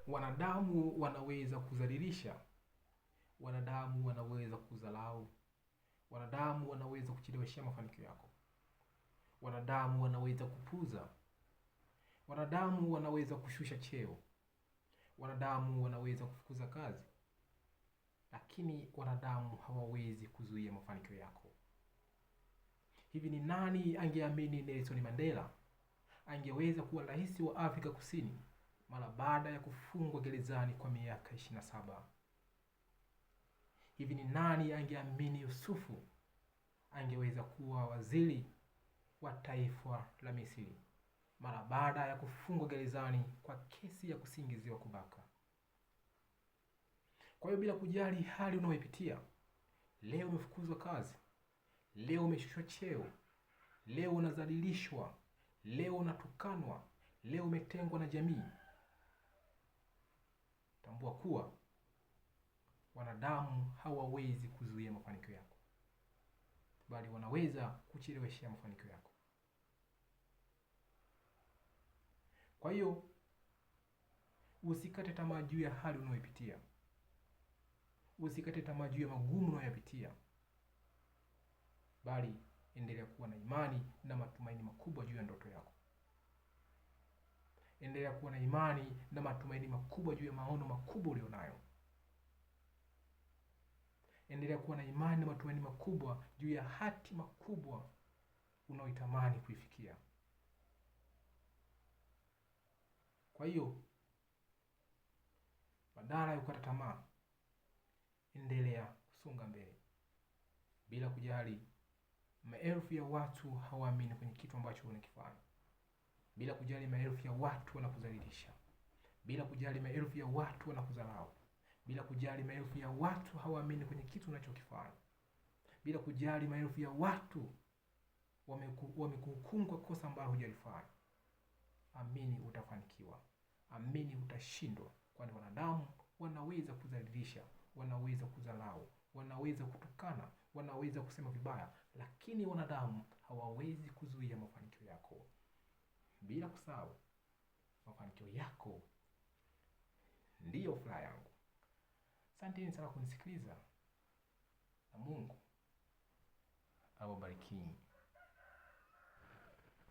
Wanadamu wanaweza kudhalilisha, wanadamu wanaweza kudharau, wanadamu wanaweza kuchelewesha mafanikio yako, wanadamu wanaweza kupuza, wanadamu wanaweza kushusha cheo, wanadamu wanaweza kufukuza kazi, lakini wanadamu hawawezi kuzuia mafanikio yako. Hivi ni nani angeamini Nelson Mandela angeweza kuwa rais wa Afrika Kusini mara baada ya kufungwa gerezani kwa miaka 27? Hivi ni nani angeamini Yusufu angeweza kuwa waziri wa taifa la Misri mara baada ya kufungwa gerezani kwa kesi ya kusingiziwa kubaka? Kwa hiyo bila kujali hali unayoipitia, leo umefukuzwa kazi, leo umeshushwa cheo, leo unadhalilishwa, leo unatukanwa, leo umetengwa na jamii, tambua kuwa wanadamu hawawezi kuzuia mafanikio yako, bali wanaweza kuchelewesha mafanikio yako. Kwa hiyo usikate tamaa juu ya hali unayoipitia, usikate tamaa juu ya magumu unayopitia, bali endelea kuwa na imani na matumaini makubwa juu ya ndoto yako. Endelea kuwa na imani na matumaini makubwa juu ya maono makubwa ulionayo. Endelea kuwa na imani na matumaini makubwa juu ya hatima kubwa unaoitamani kuifikia. Kwa hiyo badala ya kukata tamaa, endelea kusonga mbele. Bila kujali maelfu ya watu hawaamini kwenye kitu ambacho unakifanya, bila kujali maelfu ya watu wanakudhalilisha, bila kujali maelfu ya watu wanakudharau, bila kujali maelfu ya watu hawaamini kwenye kitu unachokifanya, bila kujali maelfu ya watu wamekuhukumu kwa kosa ambalo hujalifanya, amini utafanikiwa, amini utashindwa, kwani wanadamu wanaweza kudhalilisha, wanaweza kudharau, wanaweza kutukana, wanaweza kusema vibaya, lakini wanadamu hawawezi kuzuia mafanikio yako. Bila kusahau, mafanikio yako ndiyo furaha yangu. Asanteni sana kunisikiliza, na Mungu awabariki.